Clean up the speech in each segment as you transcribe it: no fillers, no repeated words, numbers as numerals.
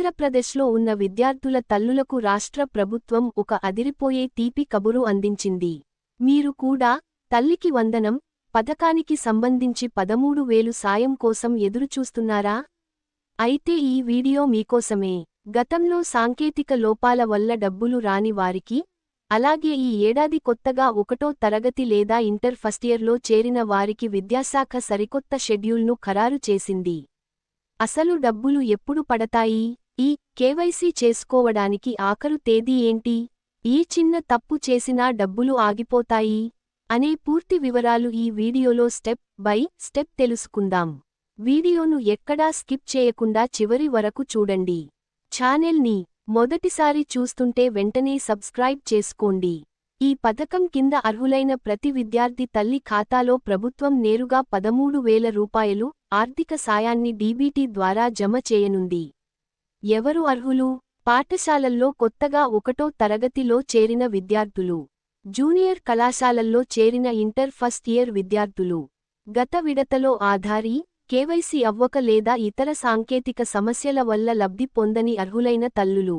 ఆంధ్రప్రదేశ్లో ఉన్న విద్యార్థుల తల్లులకు రాష్ట్ర ప్రభుత్వం ఒక అదిరిపోయే తీపి కబురు అందించింది. మీరు కూడా తల్లికి వందనం పథకానికి సంబంధించి 13,000 సాయం కోసం ఎదురుచూస్తున్నారా? అయితే ఈ వీడియో మీకోసమే. గతంలో సాంకేతిక లోపాల వల్ల డబ్బులు రాని వారికి, అలాగే ఈ ఏడాది కొత్తగా 1వ తరగతి లేదా ఇంటర్ ఫస్టియర్లో చేరిన వారికి విద్యాశాఖ సరికొత్త షెడ్యూల్ను ఖరారు చేసింది. అసలు డబ్బులు ఎప్పుడు పడతాయి? ఈ కేవైసీ చేసుకోవడానికి ఆఖరు తేదీ ఏంటి? ఈ చిన్న తప్పు చేసినా డబ్బులు ఆగిపోతాయి అనే పూర్తి వివరాలు ఈ వీడియోలో స్టెప్ బై స్టెప్ తెలుసుకుందాం. వీడియోను ఎక్కడా స్కిప్ చేయకుండా చివరి వరకు చూడండి. ఛానెల్ని మొదటిసారి చూస్తుంటే వెంటనే సబ్స్క్రైబ్ చేసుకోండి. ఈ పథకం కింద అర్హులైన ప్రతి విద్యార్థి తల్లి ఖాతాలో ప్రభుత్వం నేరుగా 13,000 రూపాయలు ఆర్థిక సాయాన్ని డీబీటీ ద్వారా జమ చేయనుంది. ఎవరు అర్హులు? పాఠశాలల్లో కొత్తగా 1వ తరగతిలో చేరిన విద్యార్థులు, జూనియర్ కళాశాలల్లో చేరిన ఇంటర్ ఫస్ట్ ఇయర్ విద్యార్థులు, గత విడతలో ఆధారీ, కేవైసీ అవ్వక లేదా ఇతర సాంకేతిక సమస్యల వల్ల లబ్ధి పొందని అర్హులైన తల్లులు.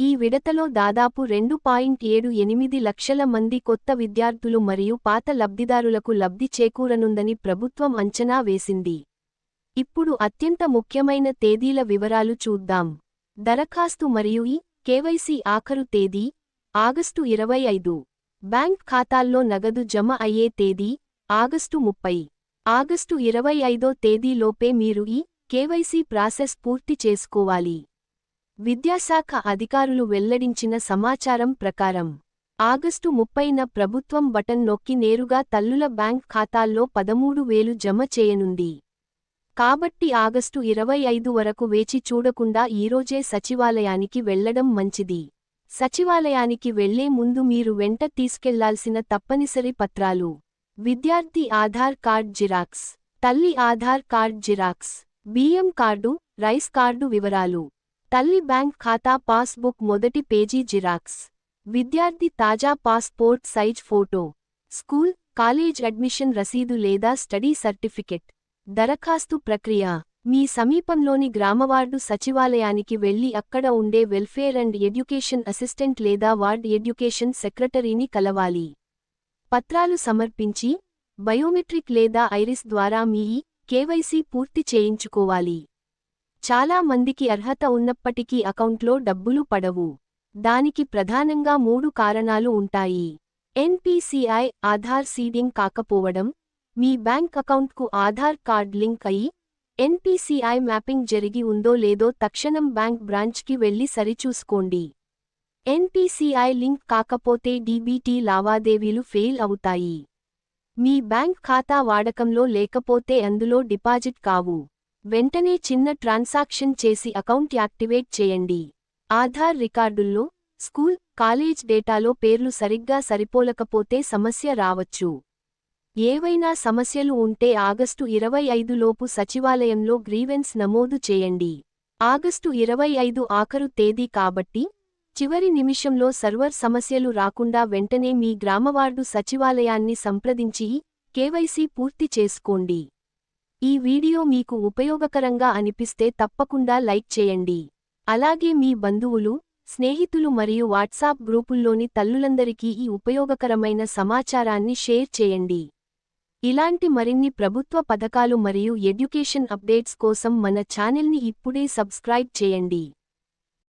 ఈ విడతలో దాదాపు 2.78 లక్షల మంది కొత్త విద్యార్థులు మరియు పాత లబ్ధిదారులకు లబ్ధి చేకూరనుందని ప్రభుత్వం అంచనా వేసింది. ఇప్పుడు అత్యంత ముఖ్యమైన తేదీల వివరాలు చూద్దాం. దరఖాస్తు మరియు ఈ కేవైసీ ఆఖరు తేదీ ఆగస్టు 25. బ్యాంక్ ఖాతాల్లో నగదు జమ అయ్యే తేదీ ఆగస్టు 30. ఆగస్టు 25వ తేదీలోపే మీరు ఈ కేవైసీ ప్రాసెస్ పూర్తి చేసుకోవాలి. విద్యాశాఖ అధికారులు వెల్లడించిన సమాచారం ప్రకారం ఆగస్టు 30న ప్రభుత్వం బటన్ నొక్కి నేరుగా తల్లుల బ్యాంక్ ఖాతాల్లో 13,000 జమ చేయనుంది. కాబట్టి ఆగస్టు 25 వరకు వేచి చూడకుండా ఈరోజే సచివాలయానికి వెళ్లడం మంచిది. సచివాలయానికి వెళ్లే ముందు మీరు వెంట తీసుకెళ్లాల్సిన తప్పనిసరి పత్రాలు: విద్యార్థి ఆధార్ కార్డ్ జిరాక్స్, తల్లి ఆధార్ కార్డ్ జిరాక్స్, బియ్యం కార్డు, రైస్ కార్డు వివరాలు, తల్లి బ్యాంక్ ఖాతా పాస్బుక్ మొదటి పేజీ జిరాక్స్, విద్యార్థి తాజా passport size photo, school, college admission రసీదు లేదా స్టడీ సర్టిఫికెట్. దరఖాస్తు ప్రక్రియ: మీ సమీపంలోని గ్రామవార్డు సచివాలయానికి వెళ్లి అక్కడ ఉండే వెల్ఫేర్ అండ్ ఎడ్యుకేషన్ అసిస్టెంట్ లేదా వార్డ్ ఎడ్యుకేషన్ సెక్రటరీని కలవాలి. పత్రాలు సమర్పించి బయోమెట్రిక్ లేదా ఐరిస్ ద్వారా మీ కేవైసీ పూర్తి చేయించుకోవాలి. చాలా మందికి అర్హత ఉన్నప్పటికీ అకౌంట్లో డబ్బులు పడవు. దానికి ప్రధానంగా 3 కారణాలు ఉంటాయి. ఎన్పీసీఐ ఆధార్ సీడింగ్ కాకపోవడం, మీ బ్యాంక్ అకౌంట్కు ఆధార్ కార్డ్ లింక్ అయి ఎన్పీసీఐ మ్యాపింగ్ జరిగి ఉందో లేదో తక్షణం బ్యాంక్ బ్రాంచ్కి వెళ్లి సరిచూసుకోండి. ఎన్పీసీఐ లింక్ కాకపోతే డీబీటీ లావాదేవీలు ఫెయిల్ అవుతాయి. మీ బ్యాంక్ ఖాతా వాడకంలో లేకపోతే అందులో డిపాజిట్ కావు. వెంటనే చిన్న ట్రాన్సాక్షన్ చేసి అకౌంట్ యాక్టివేట్ చేయండి. ఆధార్ రికార్డుల్లో, స్కూల్, కాలేజ్ డేటాలో పేర్లు సరిగ్గా సరిపోలకపోతే సమస్య రావచ్చు. ఏవైనా సమస్యలు ఉంటే ఆగస్టు 25 లోపు సచివాలయంలో గ్రీవెన్స్ నమోదు చేయండి. ఆగస్టు 25 ఆఖరు తేదీ కాబట్టి చివరి నిమిషంలో సర్వర్ సమస్యలు రాకుండా వెంటనే మీ గ్రామవార్డు సచివాలయాన్ని సంప్రదించి కేవైసీ పూర్తి చేసుకోండి. ఈ వీడియో మీకు ఉపయోగకరంగా అనిపిస్తే తప్పకుండా లైక్ చేయండి. అలాగే మీ బంధువులు, స్నేహితులు మరియు వాట్సాప్ గ్రూపుల్లోని తల్లులందరికీ ఈ ఉపయోగకరమైన సమాచారాన్ని షేర్ చేయండి. ఇలాంటి మరిన్ని ప్రభుత్వ పథకాలు మరియు ఎడ్యుకేషన్ అప్డేట్స్ కోసం మన ఛానెల్ని ఇప్పుడే సబ్స్క్రైబ్ చేయండి.